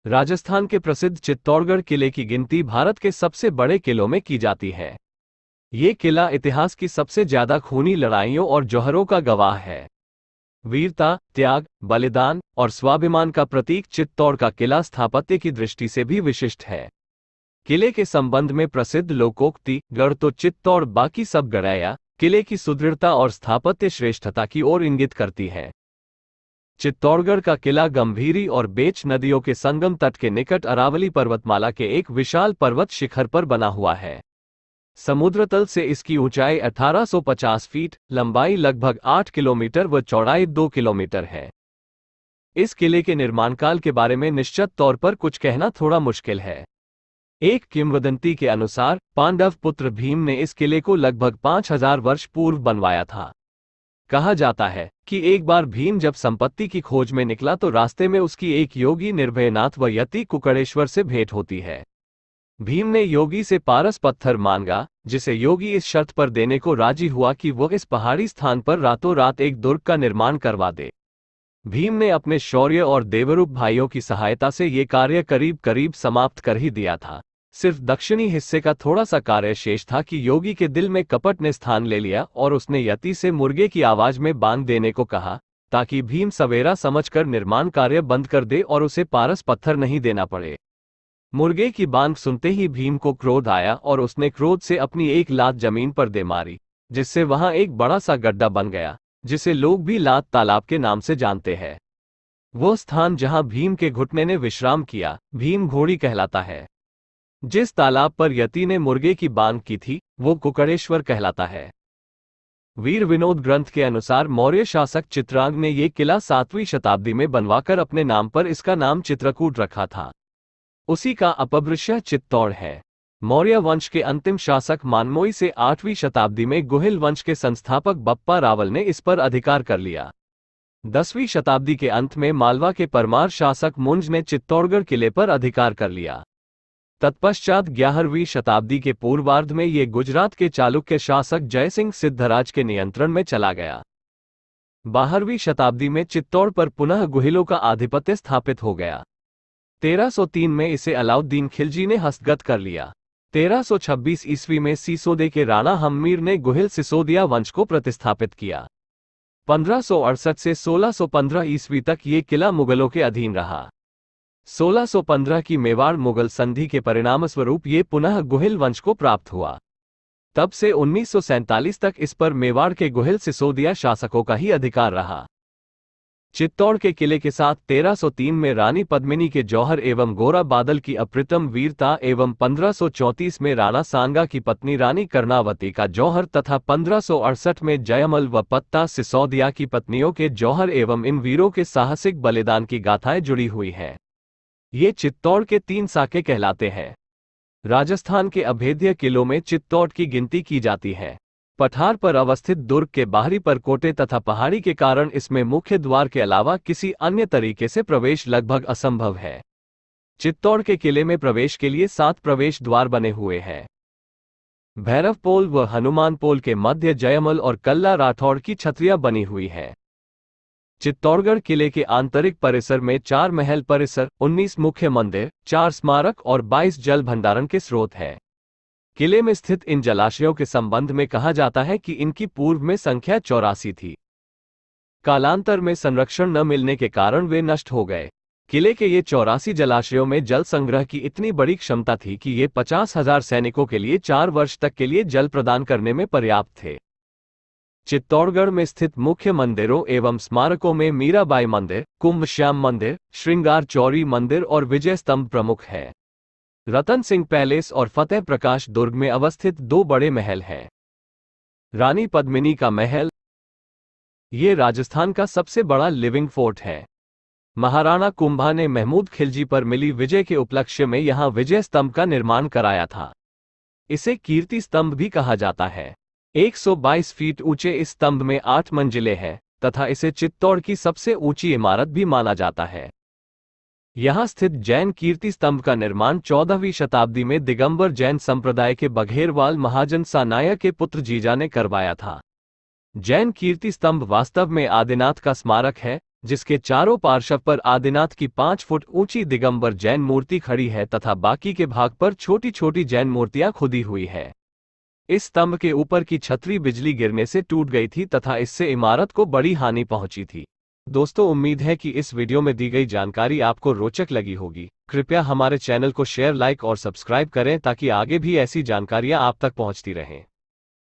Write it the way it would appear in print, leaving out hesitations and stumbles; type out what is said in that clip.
राजस्थान के प्रसिद्ध चित्तौड़गढ़ किले की गिनती भारत के सबसे बड़े किलों में की जाती है। ये किला इतिहास की सबसे ज्यादा खूनी लड़ाइयों और जौहरों का गवाह है। वीरता, त्याग, बलिदान और स्वाभिमान का प्रतीक चित्तौड़ का किला स्थापत्य की दृष्टि से भी विशिष्ट है। किले के संबंध में प्रसिद्ध लोकोक्ति गढ़ तो चित्तौड़ बाकी सब गढ़ैया किले की सुदृढ़ता और स्थापत्य श्रेष्ठता की ओर इंगित करती है। चित्तौड़गढ़ का किला गंभीरी और बेच नदियों के संगम तट के निकट अरावली पर्वतमाला के एक विशाल पर्वत शिखर पर बना हुआ है। समुद्र तल से इसकी ऊंचाई 1850 फीट, लंबाई लगभग 8 किलोमीटर व चौड़ाई 2 किलोमीटर है। इस किले के निर्माण काल के बारे में निश्चित तौर पर कुछ कहना थोड़ा मुश्किल है। एक किंवदंती के अनुसार पांडव पुत्र भीम ने इस किले को लगभग 5000 वर्ष पूर्व बनवाया था। कहा जाता है कि एक बार भीम जब संपत्ति की खोज में निकला तो रास्ते में उसकी एक योगी निर्भयनाथ व यति कुकड़ेश्वर से भेंट होती है। भीम ने योगी से पारस पत्थर मांगा, जिसे योगी इस शर्त पर देने को राजी हुआ कि वह इस पहाड़ी स्थान पर रातों रात एक दुर्ग का निर्माण करवा दे। भीम ने अपने शौर्य और देवरूप भाइयों की सहायता से ये कार्य करीब करीब समाप्त कर ही दिया था। सिर्फ दक्षिणी हिस्से का थोड़ा सा कार्य शेष था कि योगी के दिल में कपट ने स्थान ले लिया और उसने यति से मुर्गे की आवाज में बांध देने को कहा, ताकि भीम सवेरा समझकर निर्माण कार्य बंद कर दे और उसे पारस पत्थर नहीं देना पड़े। मुर्गे की बांध सुनते ही भीम को क्रोध आया और उसने क्रोध से अपनी एक लात जमीन पर दे मारी, जिससे वहां एक बड़ा सा गड्ढा बन गया, जिसे लोग भी लात तालाब के नाम से जानते हैं। वो स्थान जहां भीम के घुटने ने विश्राम किया भीम घोड़ी कहलाता है। जिस तालाब पर यति ने मुर्गे की बांध की थी वो कुकड़ेश्वर कहलाता है। वीर विनोद ग्रंथ के अनुसार मौर्य शासक चित्रांग ने ये किला 7वीं शताब्दी में बनवाकर अपने नाम पर इसका नाम चित्रकूट रखा था। उसी का अपभ्रंश चित्तौड़ है। मौर्य वंश के अंतिम शासक मानमोई से 8वीं शताब्दी में गुहिल वंश के संस्थापक बप्पा रावल ने इस पर अधिकार कर लिया। 10वीं शताब्दी के अंत में मालवा के परमार शासक मुंज ने चित्तौड़गढ़ किले पर अधिकार कर लिया। तत्पश्चात 11वीं शताब्दी के पूर्वार्ध में ये गुजरात के चालुक्य शासक जयसिंह सिद्धराज के नियंत्रण में चला गया। 12वीं शताब्दी में चित्तौड़ पर पुनः गुहिलों का आधिपत्य स्थापित हो गया। 1303 में इसे अलाउद्दीन खिलजी ने हस्तगत कर लिया। 1326 ईस्वी में सिसोदे के राणा हम्मीर ने गुहिल सिसोदिया वंश को प्रतिस्थापित किया। 1568 से 1615 ईस्वी तक ये किला मुगलों के अधीन रहा। 1615 की मेवाड़ मुगल संधि के परिणामस्वरूप ये पुनः गुहिल वंश को प्राप्त हुआ। तब से 1947 तक इस पर मेवाड़ के गुहिल सिसोदिया शासकों का ही अधिकार रहा। चित्तौड़ के किले के साथ 1303 में रानी पद्मिनी के जौहर एवं गोरा बादल की अप्रतिम वीरता एवं 1534 में राणा सांगा की पत्नी रानी कर्णावती का जौहर तथा 1568 में जयमल व पत्ता सिसोदिया की पत्नियों के जौहर एवं इन वीरों के साहसिक बलिदान की गाथाएं जुड़ी हुई हैं। ये चित्तौड़ के 3 साके कहलाते हैं। राजस्थान के अभेद्य किलों में चित्तौड़ की गिनती की जाती है। पठार पर अवस्थित दुर्ग के बाहरी परकोटे तथा पहाड़ी के कारण इसमें मुख्य द्वार के अलावा किसी अन्य तरीके से प्रवेश लगभग असंभव है। चित्तौड़ के किले में प्रवेश के लिए 7 प्रवेश द्वार बने हुए हैं। भैरव पोल व हनुमान पोल के मध्य जयमल और कल्ला राठौड़ की छतरियां बनी हुई है। चित्तौड़गढ़ किले के आंतरिक परिसर में 4 महल परिसर, 19 मुख्य मंदिर, 4 स्मारक और 22 जल भंडारण के स्रोत हैं। किले में स्थित इन जलाशयों के संबंध में कहा जाता है कि इनकी पूर्व में संख्या 84 थी। कालांतर में संरक्षण न मिलने के कारण वे नष्ट हो गए। किले के ये 84 जलाशयों में जल संग्रह की इतनी बड़ी क्षमता थी कि ये 50,000 सैनिकों के लिए 4 वर्ष तक के लिए जल प्रदान करने में पर्याप्त थे। चित्तौड़गढ़ में स्थित मुख्य मंदिरों एवं स्मारकों में मीराबाई मंदिर, कुंभ श्याम मंदिर, श्रृंगार चौरी मंदिर और विजय स्तंभ प्रमुख है। रतन सिंह पैलेस और फतेह प्रकाश दुर्ग में अवस्थित 2 बड़े महल हैं। रानी पद्मिनी का महल ये राजस्थान का सबसे बड़ा लिविंग फोर्ट है। महाराणा कुंभा ने महमूद खिलजी पर मिली विजय के उपलक्ष्य में यहां विजय स्तंभ का निर्माण कराया था। इसे कीर्ति स्तंभ भी कहा जाता है। 122 फीट ऊंचे इस स्तंभ में 8 मंजिलें हैं तथा इसे चित्तौड़ की सबसे ऊंची इमारत भी माना जाता है। यहां स्थित जैन कीर्ति स्तंभ का निर्माण 14वीं शताब्दी में दिगंबर जैन संप्रदाय के बघेरवाल महाजन सानाया के पुत्र जीजा ने करवाया था। जैन कीर्ति स्तंभ वास्तव में आदिनाथ का स्मारक है, जिसके चारों पार्श्व पर आदिनाथ की 5 फुट ऊंची दिगंबर जैन मूर्ति खड़ी है तथा बाकी के भाग पर छोटी छोटी जैन मूर्तियां खुदी हुई है। इस स्तंभ के ऊपर की छतरी बिजली गिरने से टूट गई थी तथा इससे इमारत को बड़ी हानि पहुंची थी। दोस्तों, उम्मीद है कि इस वीडियो में दी गई जानकारी आपको रोचक लगी होगी। कृपया हमारे चैनल को शेयर, लाइक और सब्सक्राइब करें ताकि आगे भी ऐसी जानकारियां आप तक पहुंचती रहें।